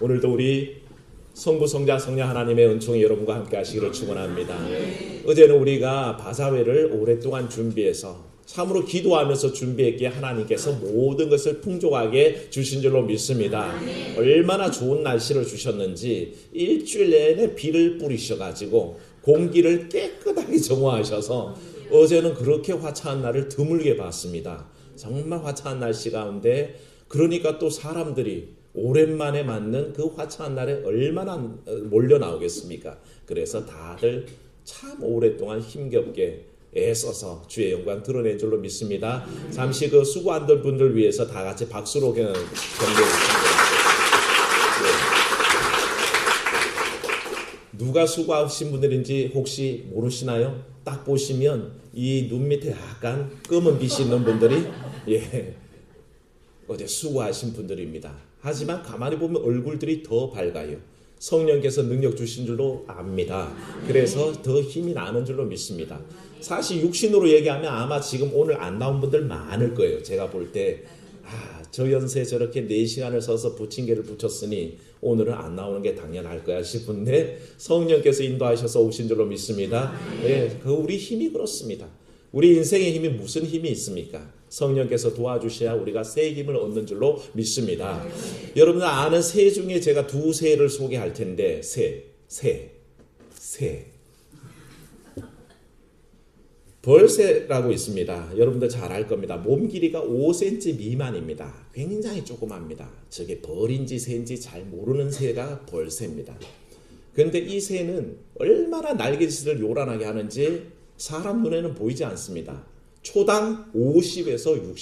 오늘도 우리 성부, 성자, 성령 하나님의 은총이 여러분과 함께 하시기를 축원합니다. 어제는 우리가 바사회를 오랫동안 준비해서 참으로 기도하면서 준비했기에 하나님께서 모든 것을 풍족하게 주신 줄로 믿습니다. 얼마나 좋은 날씨를 주셨는지 일주일 내내 비를 뿌리셔가지고 공기를 깨끗하게 정화하셔서 어제는 그렇게 화창한 날을 드물게 봤습니다. 정말 화창한 날씨 가운데 그러니까 또 사람들이 오랜만에 맞는 그 화창한 날에 얼마나 몰려 나오겠습니까? 그래서 다들 참 오랫동안 힘겹게 애써서 주의 영광 드러낸 줄로 믿습니다. 잠시 그 수고한 분들 위해서 다 같이 박수로 격려해주시면 누가 수고하신 분들인지 혹시 모르시나요? 딱 보시면 이 눈 밑에 약간 검은 빛이 있는 분들이 어제 수고하신 분들입니다. 하지만 가만히 보면 얼굴들이 더 밝아요. 성령께서 능력 주신 줄로 압니다. 그래서 더 힘이 나는 줄로 믿습니다. 사실 육신으로 얘기하면 아마 지금 오늘 안 나온 분들 많을 거예요. 제가 볼 때 저 연세에 저렇게 4시간을 서서 부침개를 부쳤으니 오늘은 안 나오는 게 당연할 거야 싶은데 성령께서 인도하셔서 오신 줄로 믿습니다. 우리 힘이 그렇습니다. 우리 인생의 힘이 무슨 힘이 있습니까? 성령께서 도와주셔야 우리가 새 힘을 얻는 줄로 믿습니다. 여러분들 아는 새 중에 제가 두 새를 소개할 텐데 새 벌새라고 있습니다. 여러분들 잘 알 겁니다. 몸 길이가 5cm 미만입니다. 굉장히 조그맣니다. 저게 벌인지 새인지 잘 모르는 새가 벌새입니다. 그런데 이 새는 얼마나 날개짓을 요란하게 하는지 사람 눈에는 보이지 않습니다. 초당 50에서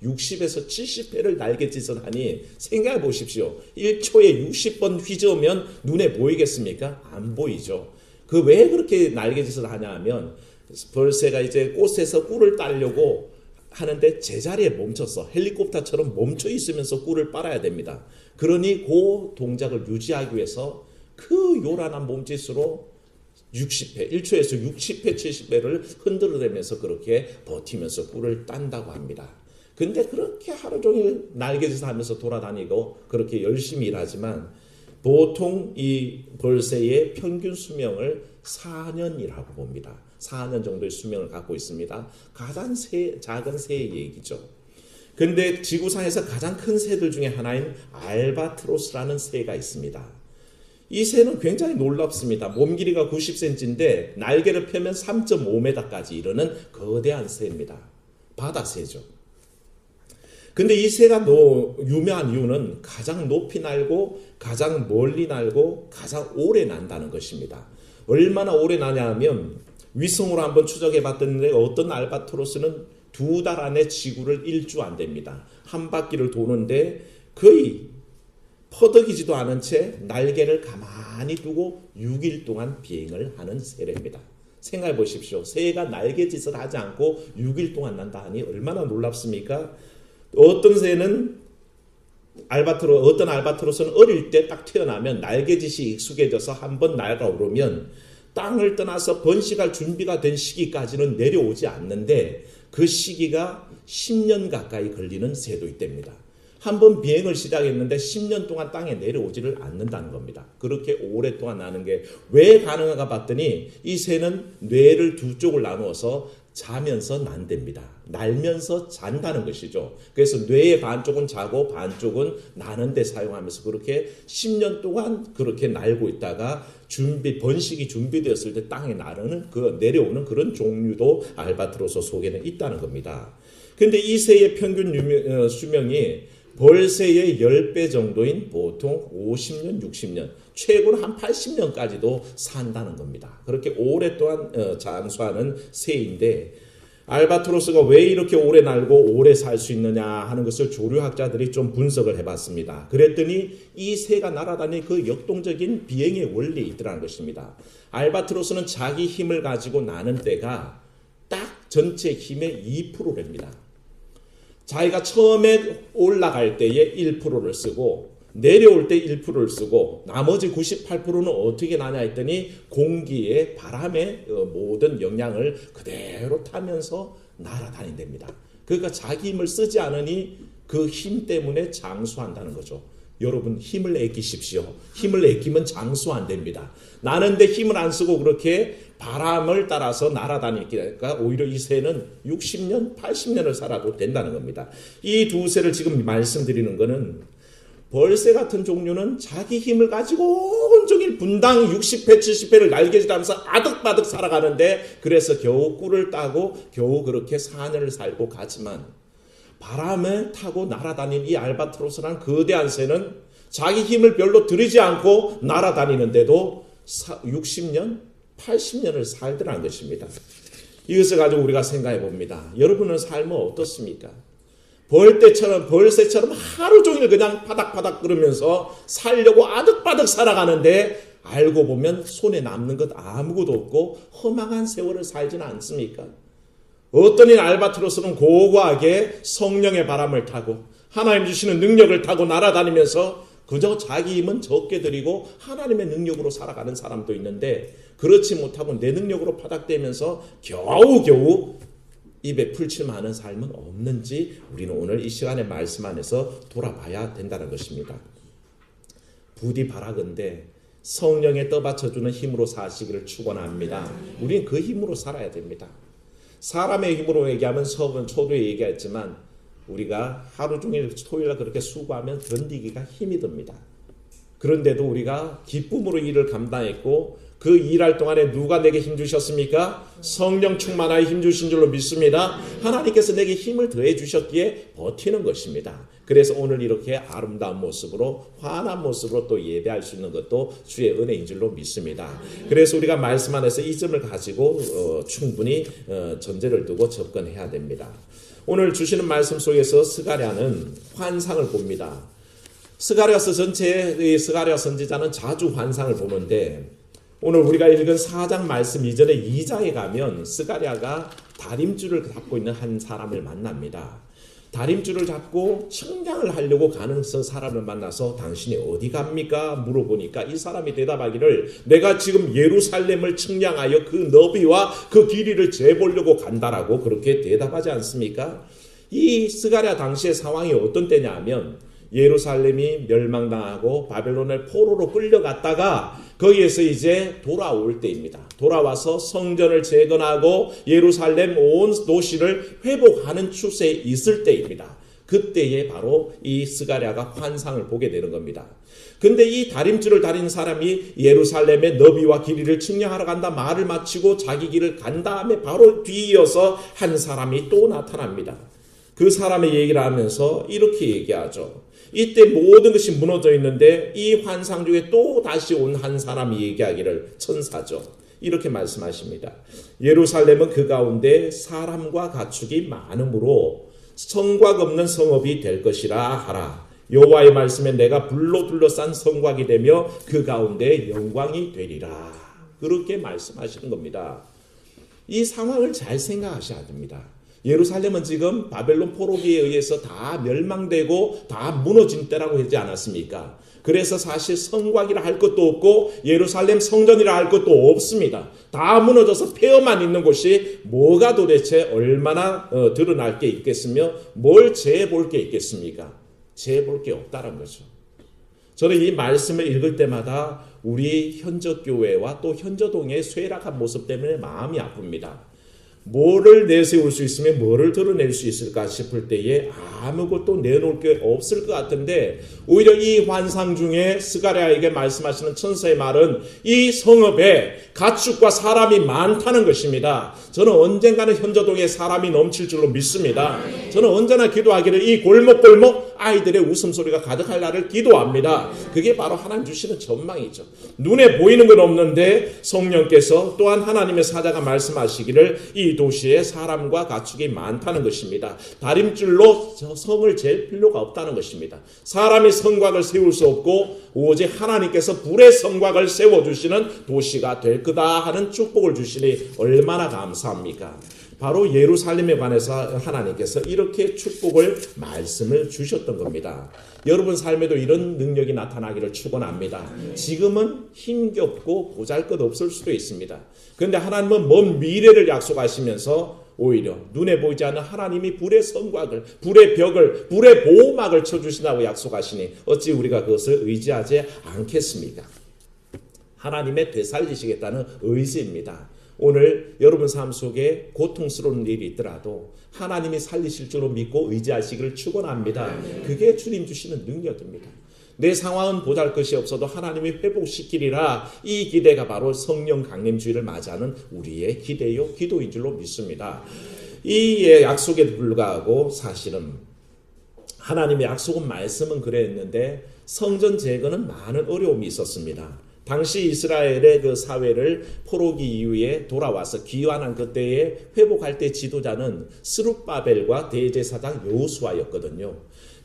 60에서 70회를 날개짓을 하니 생각해 보십시오. 1초에 60번 휘저으면 눈에 보이겠습니까? 안 보이죠. 그 왜 그렇게 날개짓을 하냐 하면 벌새가 이제 꽃에서 꿀을 따려고 하는데 제자리에 멈췄어. 헬리콥터처럼 멈춰 있으면서 꿀을 빨아야 됩니다. 그러니 그 동작을 유지하기 위해서 그 요란한 몸짓으로 60회, 1초에서 60회, 70회를 흔들어대면서 그렇게 버티면서 꿀을 딴다고 합니다. 근데 그렇게 하루 종일 날개짓을 하면서 돌아다니고 그렇게 열심히 일하지만 보통 이 벌새의 평균 수명을 4년이라고 봅니다. 4년 정도의 수명을 갖고 있습니다. 가장 작은 새의 얘기죠. 근데 지구상에서 가장 큰 새들 중에 하나인 알바트로스라는 새가 있습니다. 이 새는 굉장히 놀랍습니다. 몸 길이가 90cm인데 날개를 펴면 3.5m까지 이르는 거대한 새입니다. 바다새죠. 근데 이 새가 유명한 이유는 가장 높이 날고 가장 멀리 날고 가장 오래 난다는 것입니다. 얼마나 오래 나냐 하면 위성으로 한번 추적해 봤던데 어떤 알바트로스는 2달 안에 지구를 1주 안 됩니다. 한 바퀴를 도는데 거의 퍼덕이지도 않은 채 날개를 가만히 두고 6일 동안 비행을 하는 새랍니다. 생각해 보십시오. 새가 날개짓을 하지 않고 6일 동안 난다 하니 얼마나 놀랍습니까? 어떤 새는 어떤 알바트로스는 어릴 때 딱 태어나면 날개짓이 익숙해져서 한번 날아오르면 땅을 떠나서 번식할 준비가 된 시기까지는 내려오지 않는데 그 시기가 10년 가까이 걸리는 새도 있답니다. 한번 비행을 시작했는데 10년 동안 땅에 내려오지를 않는다는 겁니다. 그렇게 오랫동안 나는 게 왜 가능한가 봤더니 이 새는 뇌를 두 쪽을 나누어서 자면서 난답니다. 날면서 잔다는 것이죠. 그래서 뇌의 반쪽은 자고 반쪽은 나는 데 사용하면서 그렇게 10년 동안 그렇게 날고 있다가 번식이 준비되었을 때 땅에 내려오는 그런 종류도 알바트로스 속에는 있다는 겁니다. 근데 이 새의 평균 수명이 벌새의 10배 정도인 보통 50년, 60년, 최고는 한 80년까지도 산다는 겁니다. 그렇게 오랫동안 장수하는 새인데 알바트로스가 왜 이렇게 오래 날고 오래 살 수 있느냐 하는 것을 조류학자들이 좀 분석을 해봤습니다. 그랬더니 이 새가 날아다니는 그 역동적인 비행의 원리에 있더라는 것입니다. 알바트로스는 자기 힘을 가지고 나는 때가 딱 전체 힘의 2%랍니다. 자기가 처음에 올라갈 때에 1%를 쓰고 내려올 때 1%를 쓰고 나머지 98%는 어떻게 나냐 했더니 공기에 바람의 모든 영향을 그대로 타면서 날아다닌답니다. 그러니까 자기 힘을 쓰지 않으니 그 힘 때문에 장수한다는 거죠. 여러분 힘을 아끼십시오. 힘을 아끼면 장수 안 됩니다. 나는데 힘을 안 쓰고 그렇게 바람을 따라서 날아다니니까 오히려 이 새는 60년, 80년을 살아도 된다는 겁니다. 이 두 새를 지금 말씀드리는 거는 벌새 같은 종류는 자기 힘을 가지고 온종일 분당 60회, 70회를 날개질하면서 아득바득 살아가는데 그래서 겨우 꿀을 따고 겨우 그렇게 4년을 살고 가지만 바람에 타고 날아다니는 이 알바트로스라는 거대한 새는 자기 힘을 별로 들이지 않고 날아다니는데도 60년, 80년을 살더라는 것입니다. 이것을 가지고 우리가 생각해 봅니다. 여러분의 삶은 어떻습니까? 벌새처럼 하루 종일 그냥 파닥파닥 끓으면서 살려고 아득바득 살아가는데 알고 보면 손에 남는 것 아무것도 없고 허망한 세월을 살지는 않습니까? 어떤 이 알바트로스는 고고하게 성령의 바람을 타고 하나님 주시는 능력을 타고 날아다니면서 그저 자기 힘은 적게 들이고 하나님의 능력으로 살아가는 사람도 있는데 그렇지 못하고 내 능력으로 파닥대면서 겨우겨우 입에 풀칠만한 삶은 없는지 우리는 오늘 이 시간의 말씀 안에서 돌아봐야 된다는 것입니다. 부디 바라건대 성령에 떠받쳐주는 힘으로 사시기를 축원합니다. 우리는 그 힘으로 살아야 됩니다. 사람의 힘으로 얘기하면 초도에 얘기했지만 우리가 하루 종일 토요일날 그렇게 수고하면 견디기가 힘이 듭니다. 그런데도 우리가 기쁨으로 일을 감당했고 그 일할 동안에 누가 내게 힘 주셨습니까? 성령 충만하여 힘 주신 줄로 믿습니다. 하나님께서 내게 힘을 더해 주셨기에 버티는 것입니다. 그래서 오늘 이렇게 아름다운 모습으로 환한 모습으로 또 예배할 수 있는 것도 주의 은혜인 줄로 믿습니다. 그래서 우리가 말씀 안에서 이 점을 가지고 충분히 전제를 두고 접근해야 됩니다. 오늘 주시는 말씀 속에서 스가랴는 환상을 봅니다. 스가랴서 전체의 스가랴 선지자는 자주 환상을 보는데 오늘 우리가 읽은 4장 말씀 이전에 2장에 가면 스가랴가 다림줄을 잡고 있는 한 사람을 만납니다. 다림줄을 잡고 측량을 하려고 가는 사람을 만나서 당신이 어디 갑니까? 물어보니까 이 사람이 대답하기를 내가 지금 예루살렘을 측량하여 그 너비와 그 길이를 재보려고 간다라고 그렇게 대답하지 않습니까? 이 스가랴 당시의 상황이 어떤 때냐 하면 예루살렘이 멸망당하고 바벨론의 포로로 끌려갔다가 거기에서 이제 돌아올 때입니다. 돌아와서 성전을 재건하고 예루살렘 온 도시를 회복하는 추세에 있을 때입니다. 그때에 바로 이 스가랴가 환상을 보게 되는 겁니다. 근데 이 다림줄을 다린 사람이 예루살렘의 너비와 길이를 측량하러 간다 말을 마치고 자기 길을 간 다음에 바로 뒤이어서 한 사람이 또 나타납니다. 그 사람의 얘기를 하면서 이렇게 얘기하죠. 이때 모든 것이 무너져 있는데 이 환상 중에 또 다시 온 한 사람이 얘기하기를 천사죠. 이렇게 말씀하십니다. 예루살렘은 그 가운데 사람과 가축이 많으므로 성곽 없는 성읍이 될 것이라 하라. 여호와의 말씀에 내가 불로 둘러싼 성곽이 되며 그 가운데 영광이 되리라. 그렇게 말씀하시는 겁니다. 이 상황을 잘 생각하셔야 됩니다. 예루살렘은 지금 바벨론 포로기에 의해서 다 멸망되고 다 무너진 때라고 하지 않았습니까? 그래서 사실 성곽이라 할 것도 없고 예루살렘 성전이라 할 것도 없습니다. 다 무너져서 폐허만 있는 곳이 뭐가 도대체 얼마나 드러날 게 있겠으며 뭘 재볼 게 있겠습니까? 재볼 게 없다는 거죠. 저는 이 말씀을 읽을 때마다 우리 현저교회와 또 현저동의 쇠락한 모습 때문에 마음이 아픕니다. 뭐를 내세울 수 있으면 뭐를 드러낼 수 있을까 싶을 때에 아무것도 내놓을 게 없을 것 같은데 오히려 이 환상 중에 스가랴에게 말씀하시는 천사의 말은 이 성읍에 가축과 사람이 많다는 것입니다. 저는 언젠가는 현저동에 사람이 넘칠 줄로 믿습니다. 저는 언제나 기도하기를 이 골목골목 아이들의 웃음소리가 가득할 날을 기도합니다. 그게 바로 하나님 주시는 전망이죠. 눈에 보이는 건 없는데 성령께서 또한 하나님의 사자가 말씀하시기를 이 도시에 사람과 가축이 많다는 것입니다. 다림줄로 성을 잴 필요가 없다는 것입니다. 사람이 성곽을 세울 수 없고 오직 하나님께서 불의 성곽을 세워주시는 도시가 될 거다 하는 축복을 주시니 얼마나 감사합니까? 바로 예루살렘에 관해서 하나님께서 이렇게 축복을 말씀을 주셨던 겁니다. 여러분 삶에도 이런 능력이 나타나기를 축원합니다. 지금은 힘겹고 보잘것없을 수도 있습니다. 그런데 하나님은 먼 미래를 약속하시면서 오히려 눈에 보이지 않는 하나님이 불의 성곽을, 불의 벽을, 불의 보호막을 쳐주신다고 약속하시니 어찌 우리가 그것을 의지하지 않겠습니까? 하나님의 되살리시겠다는 의지입니다. 오늘 여러분 삶 속에 고통스러운 일이 있더라도 하나님이 살리실 줄로 믿고 의지하시기를 축원합니다. 그게 주님 주시는 능력입니다. 내 상황은 보잘것이 없어도 하나님이 회복시키리라. 이 기대가 바로 성령 강림주의를 맞이하는 우리의 기대요 기도인 줄로 믿습니다. 이 약속에 불과하고 사실은 하나님의 약속은 말씀은 그랬는데 성전 재건은 많은 어려움이 있었습니다. 당시 이스라엘의 그 사회를 포로기 이후에 돌아와서 귀환한 그때에 회복할 때 지도자는 스룹바벨과 대제사장 여호수아였거든요.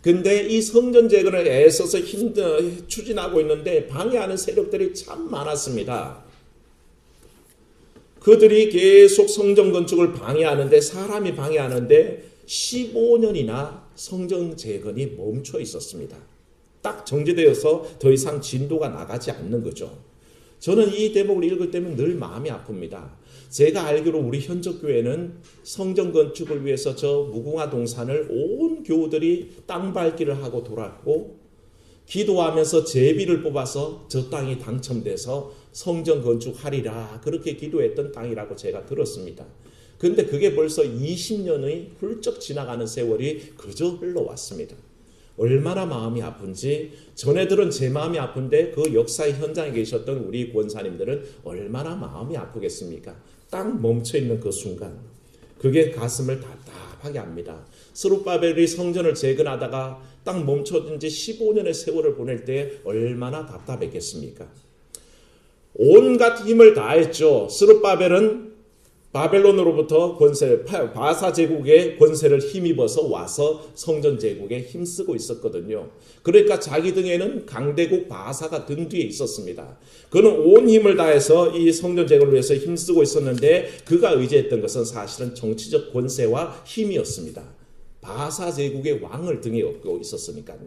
근데 이 성전 재건을 애써서 추진하고 있는데 방해하는 세력들이 참 많았습니다. 그들이 계속 성전 건축을 방해하는데 사람이 방해하는데 15년이나 성전 재건이 멈춰 있었습니다. 딱 정지되어서 더 이상 진도가 나가지 않는 거죠. 저는 이 대목을 읽을 때면 늘 마음이 아픕니다. 제가 알기로 우리 현적교회는 성전 건축을 위해서 저 무궁화 동산을 온 교우들이 땅 밟기를 하고 돌았고 기도하면서 제비를 뽑아서 저 땅이 당첨돼서 성전 건축하리라 그렇게 기도했던 땅이라고 제가 들었습니다. 그런데 그게 벌써 20년의 훌쩍 지나가는 세월이 그저 흘러왔습니다. 얼마나 마음이 아픈지 전에들은 제 마음이 아픈데 그 역사의 현장에 계셨던 우리 권사님들은 얼마나 마음이 아프겠습니까? 딱 멈춰있는 그 순간 그게 가슴을 답답하게 합니다. 스룹바벨이 성전을 재건하다가 딱 멈춰진 지 15년의 세월을 보낼 때 얼마나 답답했겠습니까? 온갖 힘을 다했죠. 스룹바벨은 바벨론으로부터 바사 제국의 권세를 힘입어서 와서 성전 제국에 힘쓰고 있었거든요. 그러니까 자기 등에는 강대국 바사가 등 뒤에 있었습니다. 그는 온 힘을 다해서 이 성전 제국을 위해서 힘쓰고 있었는데 그가 의지했던 것은 사실은 정치적 권세와 힘이었습니다. 바사 제국의 왕을 등에 업고 있었으니까요.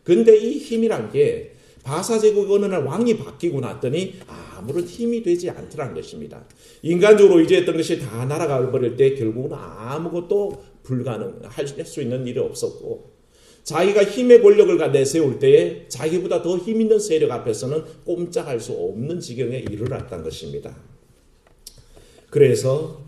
그런데 이 힘이란 게 바사 제국이 어느 날 왕이 바뀌고 났더니 아무런 힘이 되지 않더란 것입니다. 인간적으로 의지했던 것이 다 날아가 버릴 때 결국은 아무것도 할 수 있는 일이 없었고 자기가 힘의 권력을 내세울 때에 자기보다 더 힘 있는 세력 앞에서는 꼼짝할 수 없는 지경에 이르렀다는 것입니다. 그래서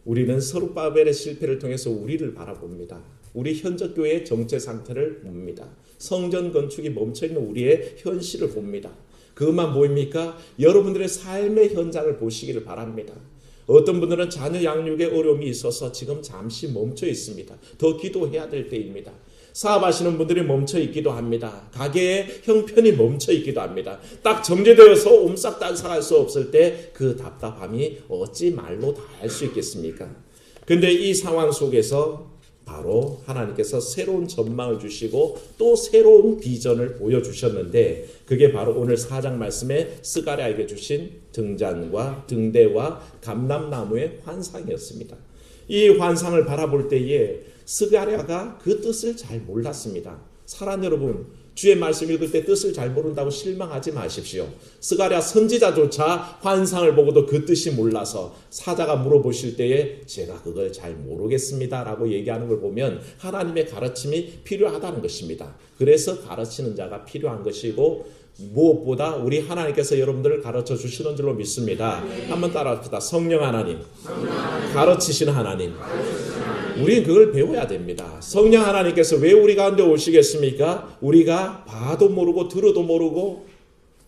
우리는 스룹바벨의 실패를 통해서 우리를 바라봅니다. 우리 현적교회의 정체 상태를 봅니다. 성전 건축이 멈춰있는 우리의 현실을 봅니다. 그것만 보입니까? 여러분들의 삶의 현장을 보시기를 바랍니다. 어떤 분들은 자녀 양육에 어려움이 있어서 지금 잠시 멈춰 있습니다. 더 기도해야 될 때입니다. 사업하시는 분들이 멈춰 있기도 합니다. 가게의 형편이 멈춰 있기도 합니다. 딱 정제되어서 옴싹달싹할 수 없을 때 그 답답함이 어찌 말로 다 할 수 있겠습니까? 근데 이 상황 속에서 바로 하나님께서 새로운 전망을 주시고 또 새로운 비전을 보여주셨는데 그게 바로 오늘 4장 말씀에 스가랴에게 주신 등잔과 등대와 감람나무의 환상이었습니다. 이 환상을 바라볼 때에 스가랴가 그 뜻을 잘 몰랐습니다. 사랑 여러분, 주의 말씀 읽을 때 뜻을 잘 모른다고 실망하지 마십시오. 스가랴 선지자조차 환상을 보고도 그 뜻이 몰라서 사자가 물어보실 때에 제가 그걸 잘 모르겠습니다 라고 얘기하는 걸 보면 하나님의 가르침이 필요하다는 것입니다. 그래서 가르치는 자가 필요한 것이고 무엇보다 우리 하나님께서 여러분들을 가르쳐 주시는 줄로 믿습니다. 한번 따라합시다. 성령 하나님, 가르치시는 하나님. 우리는 그걸 배워야 됩니다. 성령 하나님께서 왜 우리 가운데 오시겠습니까? 우리가 봐도 모르고 들어도 모르고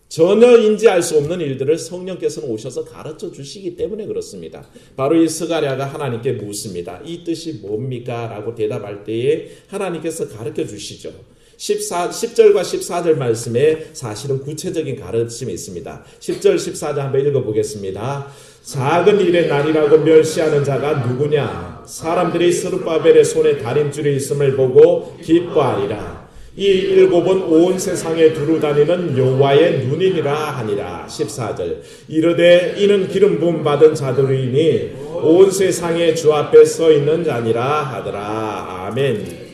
전혀 인지할 수 없는 일들을 성령께서는 오셔서 가르쳐 주시기 때문에 그렇습니다. 바로 이 스가랴가 하나님께 묻습니다. 이 뜻이 뭡니까? 라고 대답할 때에 하나님께서 가르쳐 주시죠. 10절과 14절 말씀에 사실은 구체적인 가르침이 있습니다. 10절 14절 한번 읽어보겠습니다. 작은 일의 날이라고 멸시하는 자가 누구냐? 사람들이 스룹바벨의 손에 다림줄이 있음을 보고 기뻐하리라. 이 일곱은 온 세상에 두루 다니는 여호와의 눈이니라 하니라. 14절 이르되 이는 기름 부음 받은 자들이니 온 세상에 주 앞에 서 있는 자니라 하더라. 아멘.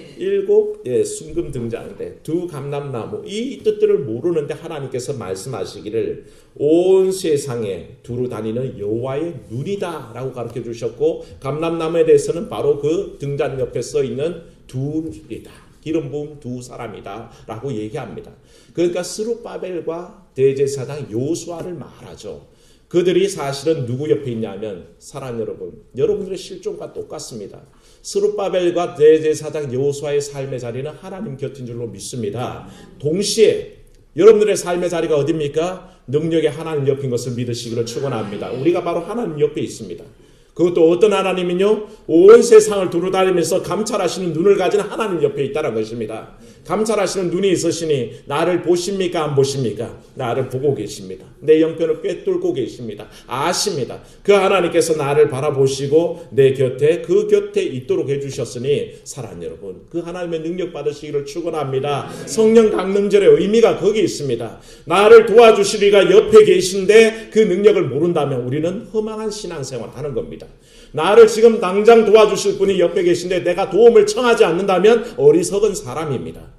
순금 등잔대, 두 감람나무, 이 뜻들을 모르는데 하나님께서 말씀하시기를 온 세상에 두루 다니는 여호와의 눈이다 라고 가르쳐 주셨고, 감람나무에 대해서는 바로 그 등잔 옆에 써 있는 둘이다, 기름 부은 두 사람이다 라고 얘기합니다. 그러니까 스룹바벨과 대제사장 여호수아를 말하죠. 그들이 사실은 누구 옆에 있냐면, 사랑 여러분, 여러분들의 실종과 똑같습니다. 스룹바벨과 대제사장 여호수아의 삶의 자리는 하나님 곁인 줄로 믿습니다. 동시에 여러분들의 삶의 자리가 어디입니까? 능력의 하나님 옆인 것을 믿으시기를 축원합니다. 우리가 바로 하나님 옆에 있습니다. 그것도 어떤 하나님은요, 온 세상을 두루다니면서 감찰하시는 눈을 가진 하나님 옆에 있다는 것입니다. 감찰하시는 눈이 있으시니 나를 보십니까? 안 보십니까? 나를 보고 계십니다. 내 형편을 꿰뚫고 계십니다. 아십니다. 그 하나님께서 나를 바라보시고 내 곁에, 그 곁에 있도록 해주셨으니 사랑하는 여러분, 그 하나님의 능력 받으시기를 축원합니다. 성령 강림절의 의미가 거기 있습니다. 나를 도와주시리가 옆에 계신데 그 능력을 모른다면 우리는 허망한 신앙생활을 하는 겁니다. 나를 지금 당장 도와주실 분이 옆에 계신데 내가 도움을 청하지 않는다면 어리석은 사람입니다.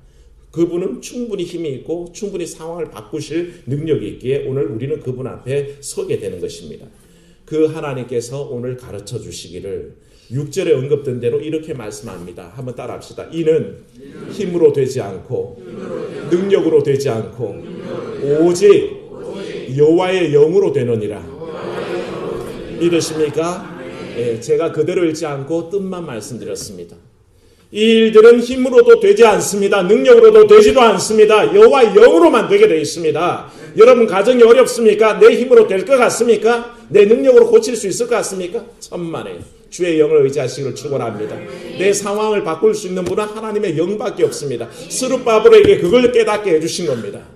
그분은 충분히 힘이 있고 충분히 상황을 바꾸실 능력이 있기에 오늘 우리는 그분 앞에 서게 되는 것입니다. 그 하나님께서 오늘 가르쳐 주시기를 6절에 언급된 대로 이렇게 말씀합니다. 한번 따라합시다. 이는 힘으로 되지 않고 능력으로 되지 않고 오직 여호와의 영으로 되느니라. 믿으십니까? 예, 제가 그대로 읽지 않고 뜻만 말씀드렸습니다. 이 일들은 힘으로도 되지 않습니다. 능력으로도 되지도 않습니다. 여호와의 영으로만 되게 되어 있습니다. 여러분 가정이 어렵습니까? 내 힘으로 될 것 같습니까? 내 능력으로 고칠 수 있을 것 같습니까? 천만에요. 주의 영을 의지하시기를 축원합니다. 내 상황을 바꿀 수 있는 분은 하나님의 영밖에 없습니다. 스룹바벨에게 그걸 깨닫게 해주신 겁니다.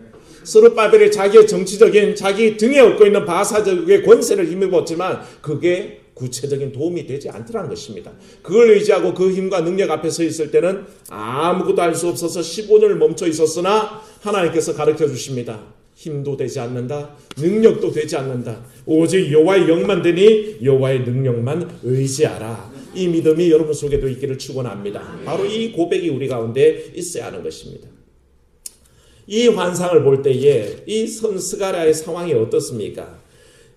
스룹바벨이 자기의 정치적인, 자기 등에 업고 있는 바사적의 권세를 힘입었지만 그게 구체적인 도움이 되지 않더라는 것입니다. 그걸 의지하고 그 힘과 능력 앞에 서 있을 때는 아무것도 할 수 없어서 15년을 멈춰 있었으나 하나님께서 가르쳐 주십니다. 힘도 되지 않는다. 능력도 되지 않는다. 오직 여호와의 영만 되니 여호와의 능력만 의지하라. 이 믿음이 여러분 속에도 있기를 축원합니다. 바로 이 고백이 우리 가운데 있어야 하는 것입니다. 이 환상을 볼 때에 이 스가랴의 상황이 어떻습니까?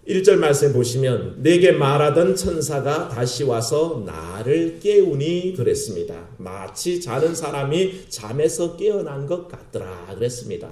1절 말씀 보시면 내게 말하던 천사가 다시 와서 나를 깨우니 그랬습니다. 마치 자는 사람이 잠에서 깨어난 것 같더라 그랬습니다.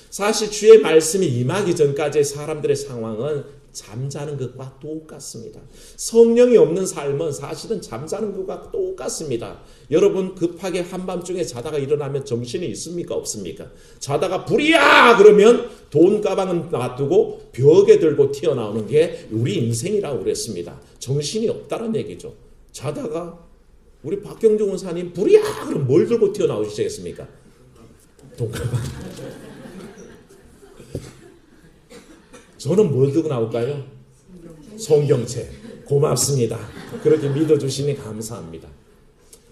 사실 주의 말씀이 임하기 전까지의 사람들의 상황은 잠자는 것과 똑같습니다. 성령이 없는 삶은 사실은 잠자는 것과 똑같습니다. 여러분 급하게 한밤중에 자다가 일어나면 정신이 있습니까? 없습니까? 자다가 불이야! 그러면 돈 가방은 놔두고 벽에 들고 튀어나오는 게 우리 인생이라고 그랬습니다. 정신이 없다는 얘기죠. 자다가 우리 박경중 원사님 불이야! 그럼 뭘 들고 튀어나오시겠습니까? 돈 가방. 저는 뭘 들고 나올까요? 성경책. 고맙습니다. 그렇게 믿어주시니 감사합니다.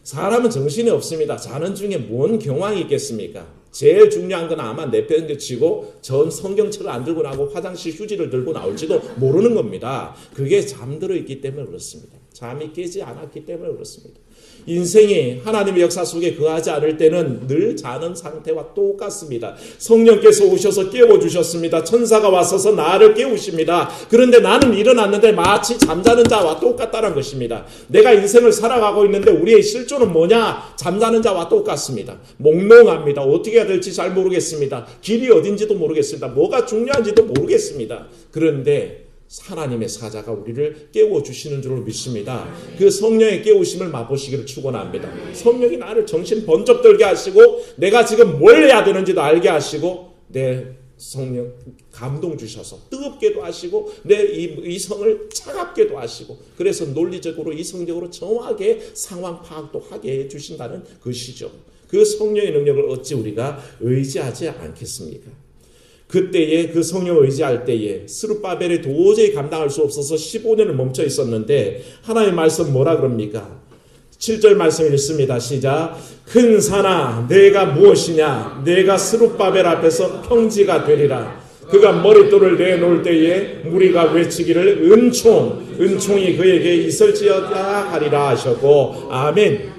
사람은 정신이 없습니다. 자는 중에 뭔 경황이 있겠습니까? 제일 중요한 건 아마 내팽개치고 전 성경책을 안 들고 나오고 화장실 휴지를 들고 나올지도 모르는 겁니다. 그게 잠들어 있기 때문에 그렇습니다. 잠이 깨지 않았기 때문에 그렇습니다. 인생이 하나님의 역사 속에 거하지 않을 때는 늘 자는 상태와 똑같습니다. 성령께서 오셔서 깨워주셨습니다. 천사가 와서서 나를 깨우십니다. 그런데 나는 일어났는데 마치 잠자는 자와 똑같다는 것입니다. 내가 인생을 살아가고 있는데 우리의 실존은 뭐냐? 잠자는 자와 똑같습니다. 몽롱합니다. 어떻게 해야 될지 잘 모르겠습니다. 길이 어딘지도 모르겠습니다. 뭐가 중요한지도 모르겠습니다. 그런데 하나님의 사자가 우리를 깨워주시는 줄로 믿습니다. 그 성령의 깨우심을 맛보시기를 축원합니다. 성령이 나를 정신 번쩍 들게 하시고 내가 지금 뭘 해야 되는지도 알게 하시고 내 성령 감동 주셔서 뜨겁게도 하시고 내 이성을 차갑게도 하시고 그래서 논리적으로 이성적으로 정확하게 상황 파악도 하게 해주신다는 것이죠. 그 성령의 능력을 어찌 우리가 의지하지 않겠습니까? 그때에 그 성령을 의지할 때에 스룹바벨이 도저히 감당할 수 없어서 15년을 멈춰 있었는데 하나님의 말씀 뭐라 그럽니까? 7절 말씀 읽습니다. 시작. 큰 산아 내가 무엇이냐? 내가 스룹바벨 앞에서 평지가 되리라. 그가 머릿돌을 내놓을 때에 무리가 외치기를 은총이 그에게 있을지어다 하리라 하셨고 아멘.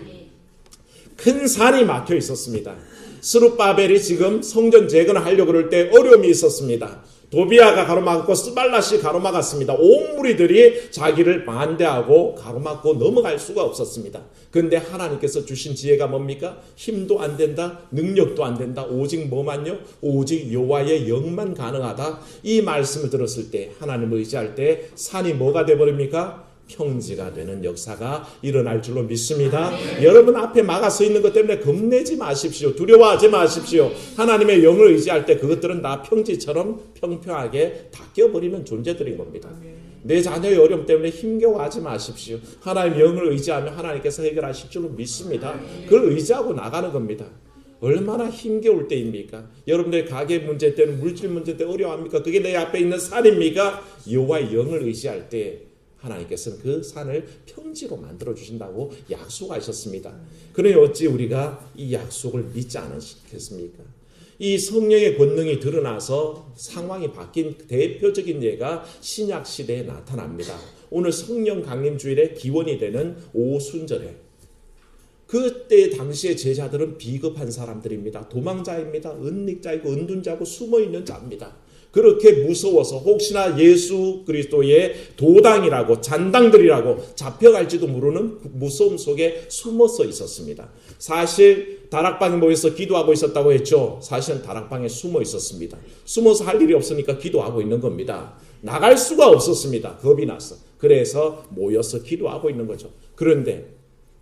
큰 산이 막혀 있었습니다. 스룹바벨이 지금 성전 재건을 하려고 그럴 때 어려움이 있었습니다. 도비아가 가로막고 스발랏이 가로막았습니다. 온 무리들이 자기를 반대하고 가로막고 넘어갈 수가 없었습니다. 그런데 하나님께서 주신 지혜가 뭡니까? 힘도 안 된다, 능력도 안 된다. 오직 뭐만요? 오직 여호와의 영만 가능하다. 이 말씀을 들었을 때, 하나님을 의지할 때 산이 뭐가 되어버립니까? 평지가 되는 역사가 일어날 줄로 믿습니다. 여러분 앞에 막아서 있는 것 때문에 겁내지 마십시오. 두려워하지 마십시오. 하나님의 영을 의지할 때 그것들은 다 평지처럼 평평하게 닦여버리는 존재들인 겁니다. 내 자녀의 어려움 때문에 힘겨워하지 마십시오. 하나님의 영을 의지하면 하나님께서 해결하실 줄로 믿습니다. 그걸 의지하고 나가는 겁니다. 얼마나 힘겨울 때입니까? 여러분들 가계 문제 때는, 물질 문제 때 어려워합니까? 그게 내 앞에 있는 산입니까? 여호와의 영을 의지할 때 하나님께서는 그 산을 평지로 만들어 주신다고 약속하셨습니다. 그러니 어찌 우리가 이 약속을 믿지 않으시겠습니까? 이 성령의 권능이 드러나서 상황이 바뀐 대표적인 예가 신약 시대에 나타납니다. 오늘 성령 강림 주일의 기원이 되는 오순절에 그때 당시의 제자들은 비겁한 사람들입니다. 도망자입니다. 은닉자이고 은둔자고 숨어있는 자입니다. 그렇게 무서워서 혹시나 예수 그리스도의 도당이라고 잔당들이라고 잡혀갈지도 모르는 무서움 속에 숨어서 있었습니다. 사실 다락방에 모여서 기도하고 있었다고 했죠. 사실은 다락방에 숨어 있었습니다. 숨어서 할 일이 없으니까 기도하고 있는 겁니다. 나갈 수가 없었습니다. 겁이 나서. 그래서 모여서 기도하고 있는 거죠. 그런데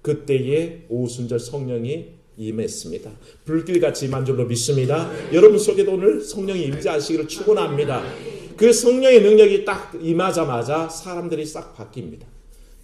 그때에 오순절 성령이 임했습니다. 불길같이 임한 줄로 믿습니다. 여러분 속에도 오늘 성령이 임재하시기를 축원합니다. 그 성령의 능력이 딱 임하자마자 사람들이 싹 바뀝니다.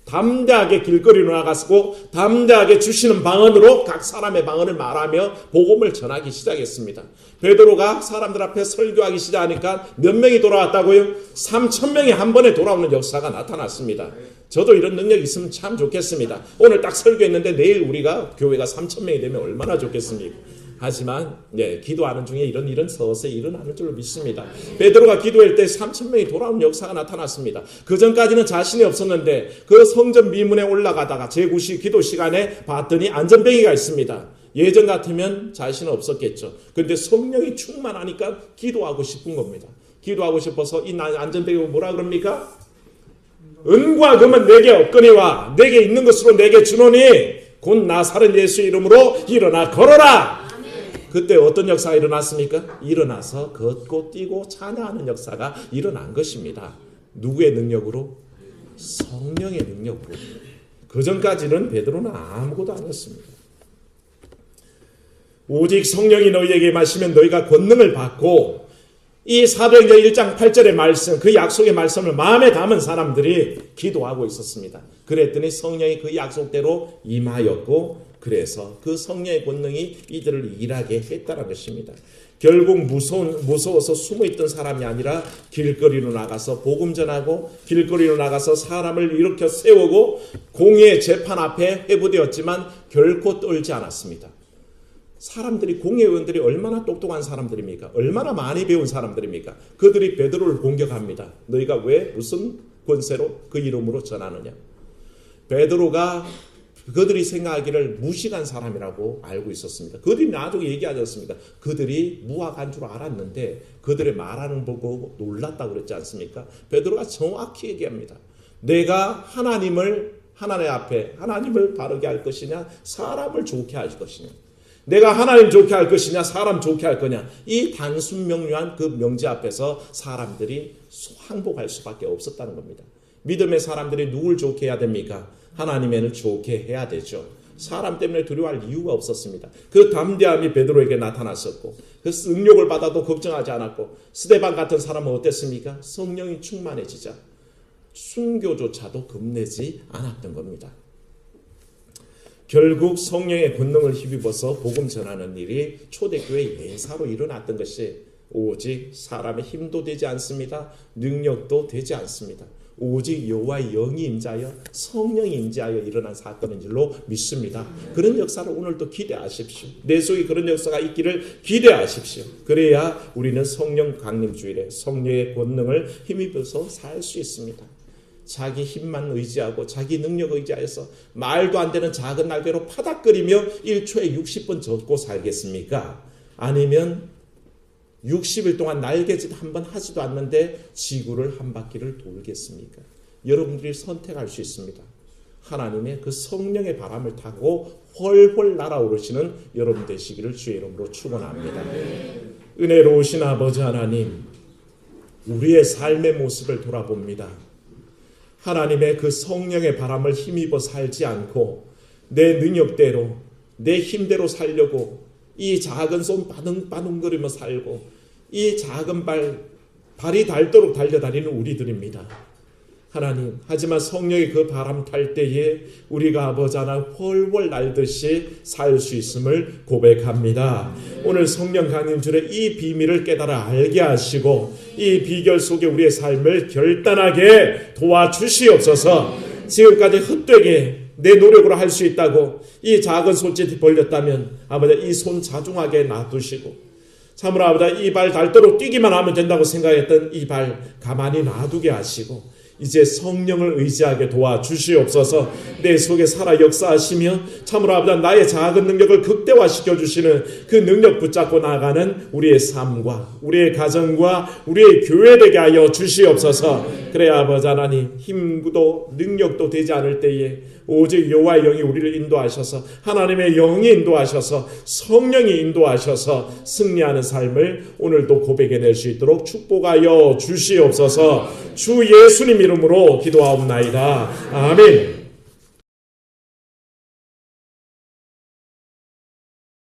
담대하게 길거리로 나갔고 담대하게 주시는 방언으로 각 사람의 방언을 말하며 복음을 전하기 시작했습니다. 베드로가 사람들 앞에 설교하기 시작하니까 몇 명이 돌아왔다고요? 3,000명이 한 번에 돌아오는 역사가 나타났습니다. 저도 이런 능력이 있으면 참 좋겠습니다. 오늘 딱 설교했는데 내일 우리가 교회가 3,000명이 되면 얼마나 좋겠습니까? 하지만 기도하는 중에 이런 일은 서서히 일어나는 줄로 믿습니다. 베드로가 기도할 때 3,000명이 돌아오는 역사가 나타났습니다. 그 전까지는 자신이 없었는데 그 성전 미문에 올라가다가 제9시 기도 시간에 봤더니 안전뱅이가 있습니다. 예전 같으면 자신은 없었겠죠. 그런데 성령이 충만하니까 기도하고 싶은 겁니다. 기도하고 싶어서 이 안전뱅이가 뭐라 그럽니까? 은과 금은 내게 없거니와 내게 있는 것으로 내게 주노니 곧 나사렛 예수 이름으로 일어나 걸어라. 그때 어떤 역사가 일어났습니까? 일어나서 걷고 뛰고 찬양하는 역사가 일어난 것입니다. 누구의 능력으로? 성령의 능력으로. 그 전까지는 베드로는 아무것도 아니었습니다. 오직 성령이 너희에게 임하시면 너희가 권능을 받고, 이 사도행전 1장 8절의 말씀, 그 약속의 말씀을 마음에 담은 사람들이 기도하고 있었습니다. 그랬더니 성령이 그 약속대로 임하였고, 그래서 그 성령의 권능이 이들을 일하게 했다는 것입니다. 결국 무서워서 숨어있던 사람이 아니라 길거리로 나가서 복음 전하고, 길거리로 나가서 사람을 일으켜 세우고, 공의의 재판 앞에 회부되었지만 결코 떨지 않았습니다. 사람들이, 공회의원들이 얼마나 똑똑한 사람들입니까? 얼마나 많이 배운 사람들입니까? 그들이 베드로를 공격합니다. 너희가 왜 무슨 권세로 그 이름으로 전하느냐? 베드로가 그들이 생각하기를 무식한 사람이라고 알고 있었습니다. 그들이 나중에 얘기하지 않습니까? 그들이 무학한 줄 알았는데 그들의 말하는 걸 보고 놀랐다고 그랬지 않습니까? 베드로가 정확히 얘기합니다. 내가 하나님을 하나님 앞에 하나님을 바르게 할 것이냐, 사람을 좋게 할 것이냐, 내가 하나님 좋게 할 것이냐, 사람 좋게 할 거냐, 이 단순 명료한 그 명제 앞에서 사람들이 항복할 수밖에 없었다는 겁니다. 믿음의 사람들이 누굴 좋게 해야 됩니까? 하나님을 좋게 해야 되죠. 사람 때문에 두려워할 이유가 없었습니다. 그 담대함이 베드로에게 나타났었고, 그 능력을 받아도 걱정하지 않았고, 스데반 같은 사람은 어땠습니까? 성령이 충만해지자 순교조차도 겁내지 않았던 겁니다. 결국 성령의 권능을 힘입어서 복음 전하는 일이 초대교회 예사로 일어났던 것이 오직 사람의 힘도 되지 않습니다. 능력도 되지 않습니다. 오직 여호와의 영이 임재하여 성령이 임재하여 일어난 사건인 줄로 믿습니다. 그런 역사를 오늘도 기대하십시오. 내 속에 그런 역사가 있기를 기대하십시오. 그래야 우리는 성령 강림 주일에 성령의 권능을 힘입어서 살 수 있습니다. 자기 힘만 의지하고 자기 능력 의지하여서 말도 안 되는 작은 날개로 파닥거리며 1초에 60번 젓고 살겠습니까? 아니면 60일 동안 날개짓 한번 하지도 않는데 지구를 한 바퀴를 돌겠습니까? 여러분들이 선택할 수 있습니다. 하나님의 그 성령의 바람을 타고 훨훨 날아오르시는 여러분 되시기를 주의 이름으로 축원합니다. 은혜로우신 아버지 하나님, 우리의 삶의 모습을 돌아봅니다. 하나님의 그 성령의 바람을 힘입어 살지 않고 내 능력대로 내 힘대로 살려고 이 작은 손 바둥바둥거리며 살고 이 작은 발이 닳도록 달려다니는 우리들입니다. 하나님, 하지만 성령의 그 바람 탈 때에 우리가 아버지 하나 훨훨 날듯이 살 수 있음을 고백합니다. 오늘 성령 강림줄의 이 비밀을 깨달아 알게 하시고 이 비결 속에 우리의 삶을 결단하게 도와주시옵소서. 지금까지 헛되게 내 노력으로 할 수 있다고 이 작은 손짓이 벌렸다면 아버지 이 손 자중하게 놔두시고 참으로 아버지 이 발 닳도록 뛰기만 하면 된다고 생각했던 이 발 가만히 놔두게 하시고 이제 성령을 의지하게 도와주시옵소서. 내 속에 살아 역사하시며 참으로 아버지 나의 작은 능력을 극대화시켜 주시는 그 능력 붙잡고 나아가는 우리의 삶과 우리의 가정과 우리의 교회 되게 하여 주시옵소서. 그래야 아버지 하나님 힘도 능력도 되지 않을 때에 오직 여호와의 영이 우리를 인도하셔서 하나님의 영이 인도하셔서 성령이 인도하셔서 승리하는 삶을 오늘도 고백해낼 수 있도록 축복하여 주시옵소서. 주 예수님 이름으로 기도하옵나이다. 아멘.